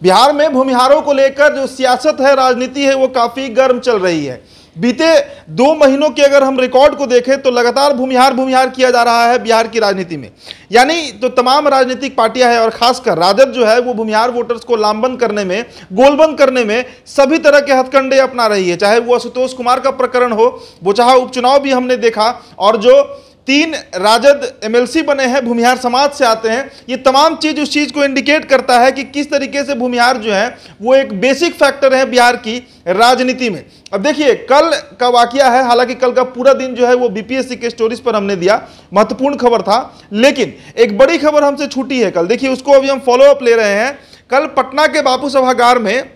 बिहार में भूमिहारों को लेकर जो सियासत है, राजनीति है, वो काफी गर्म चल रही है। बीते 2 महीनों के अगर हम रिकॉर्ड को देखें तो लगातार भूमिहार किया जा रहा है बिहार की राजनीति में। यानी तो तमाम राजनीतिक पार्टियां हैं और खासकर राजद जो है वो भूमिहार वोटर्स को लामबंद करने में, गोलबंद करने में सभी तरह के हथकंडे अपना रही है। चाहे वो आशुतोष कुमार का प्रकरण हो, वो चाहे उपचुनाव भी हमने देखा, और जो 3 राजद एमएलसी बने हैं भूमिहार समाज से आते हैं, ये तमाम चीज उस चीज को इंडिकेट करता है कि किस तरीके से भूमिहार जो है वो एक बेसिक फैक्टर है बिहार की राजनीति में। अब देखिए कल का वाकया है, हालांकि कल का पूरा दिन जो है वो बीपीएससी के स्टोरीज पर हमने दिया, महत्वपूर्ण खबर था, लेकिन एक बड़ी खबर हमसे छूटी है कल। देखिए उसको अभी हम फॉलो अप ले रहे हैं। कल पटना के बापू सभागार में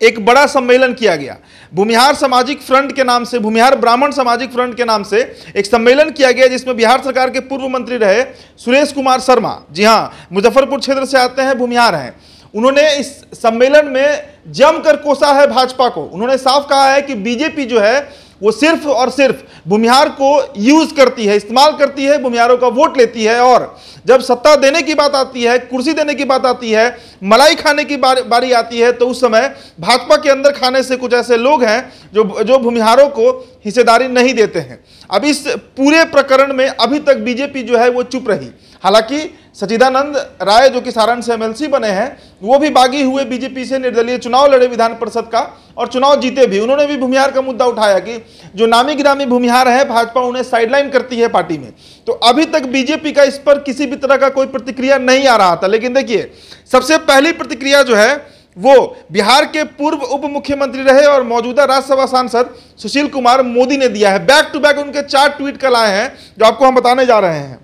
एक बड़ा सम्मेलन किया गया। भूमिहार सामाजिक फ्रंट के नाम से, भूमिहार ब्राह्मण सामाजिक फ्रंट के नाम से एक सम्मेलन किया गया, जिसमें बिहार सरकार के पूर्व मंत्री रहे सुरेश कुमार शर्मा, जी हाँ, मुजफ्फरपुर क्षेत्र से आते हैं, भूमिहार हैं। उन्होंने इस सम्मेलन में जमकर कोसा है भाजपा को। उन्होंने साफ कहा है कि बीजेपी जो है वो सिर्फ और सिर्फ भूमिहार को यूज करती है, इस्तेमाल करती है, भूमिहारों का वोट लेती है, और जब सत्ता देने की बात आती है, कुर्सी देने की बात आती है, मलाई खाने की बारी आती है, तो उस समय भाजपा के अंदर खाने से कुछ ऐसे लोग हैं जो भूमिहारों को हिस्सेदारी नहीं देते हैं। अब इस पूरे प्रकरण में अभी तक बीजेपी जो है वो चुप रही। हालांकि सचिदानंद राय जो कि सारण से एमएलसी बने हैं, वो भी बागी हुए, बीजेपी से निर्दलीय चुनाव लड़े विधान परिषद का और चुनाव जीते भी। उन्होंने भी भूमिहार का मुद्दा उठाया कि जो नामी गिरामी भूमिहार है, भाजपा उन्हें साइडलाइन करती है पार्टी में। तो अभी तक बीजेपी का इस पर किसी भी तरह का कोई प्रतिक्रिया नहीं आ रहा था, लेकिन देखिए सबसे पहली प्रतिक्रिया जो है वो बिहार के पूर्व उप मुख्यमंत्री रहे और मौजूदा राज्यसभा सांसद सुशील कुमार मोदी ने दिया है। बैक टू बैक उनके 4 ट्वीट कल आए हैं जो आपको हम बताने जा रहे हैं।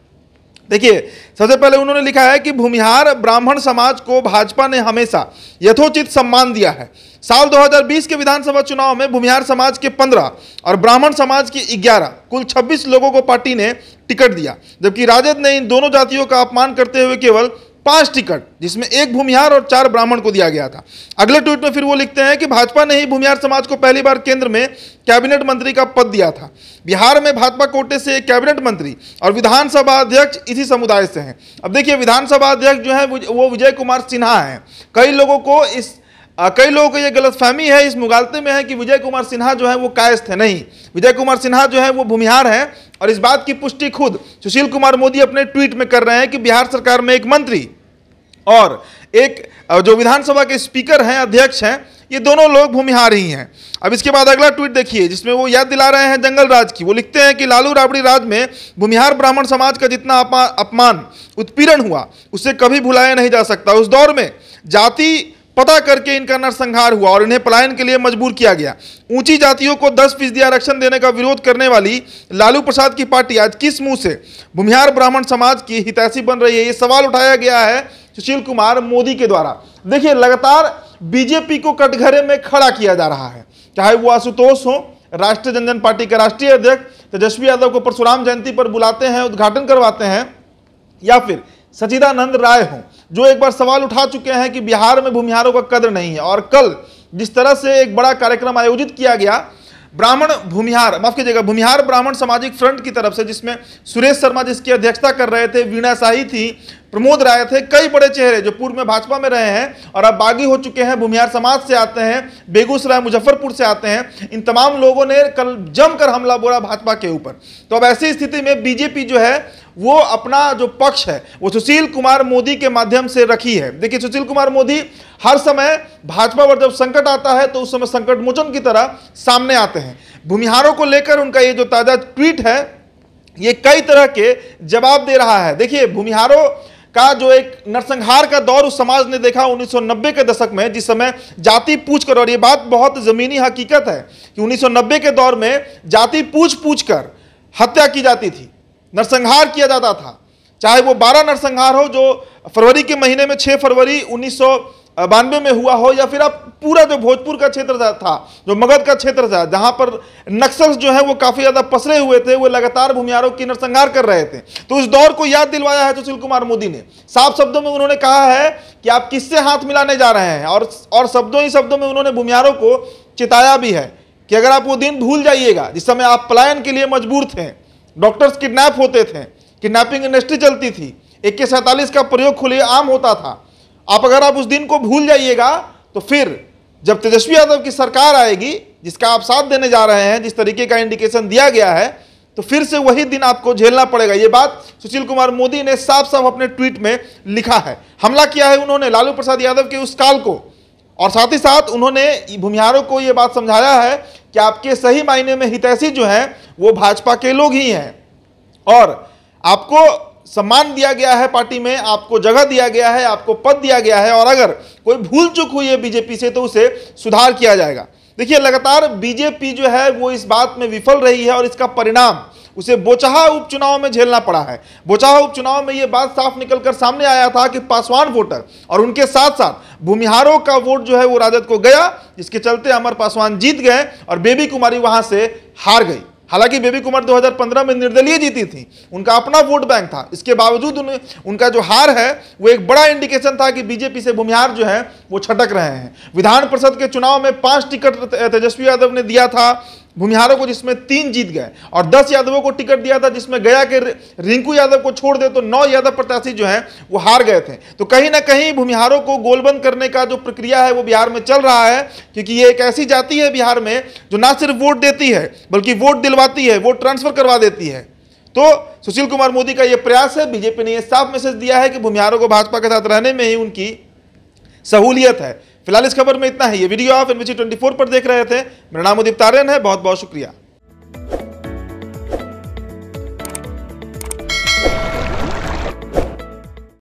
देखिए सबसे पहले उन्होंने लिखा है कि भूमिहार ब्राह्मण समाज को भाजपा ने हमेशा यथोचित सम्मान दिया है। साल 2020 के विधानसभा चुनाव में भूमिहार समाज के 15 और ब्राह्मण समाज के 11 कुल 26 लोगों को पार्टी ने टिकट दिया, जबकि राजद ने इन दोनों जातियों का अपमान करते हुए केवल 5 टिकट, जिसमें 1 भूमिहार और 4 ब्राह्मण को दिया गया था। अगले ट्वीट में फिर वो लिखते हैं कि भाजपा ने ही भूमिहार समाज को पहली बार केंद्र में कैबिनेट मंत्री का पद दिया था। बिहार में भाजपा कोटे से एक कैबिनेट मंत्री और विधानसभा अध्यक्ष इसी समुदाय से हैं। अब देखिए विधानसभा अध्यक्ष जो है वो विजय कुमार सिन्हा हैं। कई लोगों को ये गलतफहमी है, इस मुगालते में है कि विजय कुमार सिन्हा जो है वो कायस्थ है। नहीं, विजय कुमार सिन्हा जो है वो भूमिहार हैं, और इस बात की पुष्टि खुद सुशील कुमार मोदी अपने ट्वीट में कर रहे हैं कि बिहार सरकार में एक मंत्री और एक जो विधानसभा के स्पीकर हैं, अध्यक्ष हैं, ये दोनों लोग भूमिहार ही हैं। अब इसके बाद अगला ट्वीट देखिए, जिसमें वो याद दिला रहे हैं जंगल राज की। वो लिखते हैं कि लालू राबड़ी राज में भूमिहार ब्राह्मण समाज का जितना अपमान, उत्पीड़न हुआ, उससे कभी भुलाया नहीं जा सकता। उस दौर में जाति पता करके इनका नरसंहार हुआ और इन्हें पलायन के लिए मजबूर किया गया। ऊंची जातियों को 10% आरक्षण देने का विरोध करने वाली लालू प्रसाद की पार्टी आज किस मुंह से भूमिहार ब्राह्मण समाज की हितैषी बन रही है? ये सवाल उठाया गया है सुशील कुमार मोदी के द्वारा। देखिए लगातार बीजेपी को कटघरे में खड़ा किया जा रहा है, चाहे वो आशुतोष हो, राष्ट्रीय जनता पार्टी के राष्ट्रीय अध्यक्ष तेजस्वी यादव को परशुराम जयंती पर बुलाते हैं, उद्घाटन करवाते हैं, या फिर सचिदानंद राय हो जो एक बार सवाल उठा चुके हैं कि बिहार में भूमिहारों का कदर नहीं है। और कल जिस तरह से एक बड़ा कार्यक्रम आयोजित किया गया भूमिहार ब्राह्मण सामाजिक फ्रंट की तरफ से, जिसमें सुरेश शर्मा जिसकी अध्यक्षता कर रहे थे, वीणा शाही थी, प्रमोद राय थे, कई बड़े चेहरे जो पूर्व में भाजपा में रहे हैं और अब बागी हो चुके हैं, भूमिहार समाज से आते हैं, बेगूसराय मुजफ्फरपुर से आते हैं, इन तमाम लोगों ने कल जमकर हमला बोला भाजपा के ऊपर। तो अब ऐसी स्थिति में बीजेपी जो है वो अपना जो पक्ष है वो सुशील कुमार मोदी के माध्यम से रखी है। देखिए सुशील कुमार मोदी हर समय भाजपा पर जब संकट आता है तो उस समय संकट मोचन की तरह सामने आते हैं। भूमिहारों को लेकर उनका ये जो ताजा ट्वीट है ये कई तरह के जवाब दे रहा है। देखिए भूमिहारों का जो एक नरसंहार का दौर उस समाज ने देखा 1990 के दशक में, जिस समय जाति पूछ कर, और ये बात बहुत जमीनी हकीकत है कि 1990 के दौर में जाति पूछ कर हत्या की जाती थी, नरसंहार किया जाता था। चाहे वो 12 नरसंहार हो जो फरवरी के महीने में 6 फरवरी 1992 में हुआ हो, या फिर आप पूरा जो भोजपुर का क्षेत्र था, जो मगध का क्षेत्र था, जहां पर नक्सल जो है वो काफी ज्यादा पसरे हुए थे, वो लगातार भूमिहारों की नरसंहार कर रहे थे। तो उस दौर को याद दिलवाया है सुशील कुमार मोदी ने। साफ शब्दों में उन्होंने कहा है कि आप किससे हाथ मिलाने जा रहे हैं, और शब्दों ही शब्दों में उन्होंने भूमिहारों को चिताया भी है कि अगर आप वो दिन भूल जाइएगा जिस समय आप पलायन के लिए मजबूर थे, डॉक्टर्स किडनैप होते थे, किडनैपिंग इंडस्ट्री चलती थी, AK-47 का प्रयोग खुलेआम होता था, अगर आप उस दिन को भूल जाइएगा तो फिर जब तेजस्वी यादव की सरकार आएगी, जिसका आप साथ देने जा रहे हैं, जिस तरीके का इंडिकेशन दिया गया है, तो फिर से वही दिन आपको झेलना पड़ेगा। ये बात सुशील कुमार मोदी ने साफ साफ अपने ट्वीट में लिखा है। हमला किया है उन्होंने लालू प्रसाद यादव के उस काल को, और साथ ही साथ उन्होंने भूमिहारों को ये बात समझाया है कि आपके सही मायने में हितैषी जो हैं वो भाजपा के लोग ही हैं, और आपको सम्मान दिया गया है पार्टी में, आपको जगह दिया गया है, आपको पद दिया गया है, और अगर कोई भूल चूक हुई है बीजेपी से तो उसे सुधार किया जाएगा। देखिए, लगातार बीजेपी जो है वो इस बात में विफल रही है, और इसका परिणाम उसे बोचहा उपचुनाव में झेलना पड़ा है। बोचहा उपचुनाव में ये बात साफ निकलकर सामने आया था कि पासवान वोटर और उनके साथ साथ भूमिहारों का वोट जो है वो राजद को गया, जिसके चलते अमर पासवान जीत गए और बेबी कुमारी वहां से हार गई। हालांकि बेबी कुमार 2015 में निर्दलीय जीती थी, उनका अपना वोट बैंक था, इसके बावजूद उनका जो हार है वो एक बड़ा इंडिकेशन था कि बीजेपी से भूमिहार जो है वो छटक रहे हैं। विधान परिषद के चुनाव में 5 टिकट तेजस्वी यादव ने दिया था भूमिहारों को, जिसमें 3 जीत गए, और 10 यादवों को टिकट दिया था, जिसमें गया के रिंकू यादव को छोड़ दे तो 9 यादव प्रत्याशी जो हैं वो हार गए थे। तो कहीं ना कहीं भूमिहारों को गोलबंद करने का जो प्रक्रिया है वो बिहार में चल रहा है, क्योंकि ये एक ऐसी जाति है बिहार में जो ना सिर्फ वोट देती है बल्कि वोट दिलवाती है, वोट ट्रांसफर करवा देती है। तो सुशील कुमार मोदी का ये प्रयास है, बीजेपी ने यह साफ मैसेज दिया है कि भूमिहारों को भाजपा के साथ रहने में ही उनकी सहूलियत है। फिलहाल इस खबर में इतना ही। ये वीडियो आप NBC 24 पर देख रहे थे। मेरा नाम उदित तारियन है, बहुत बहुत शुक्रिया।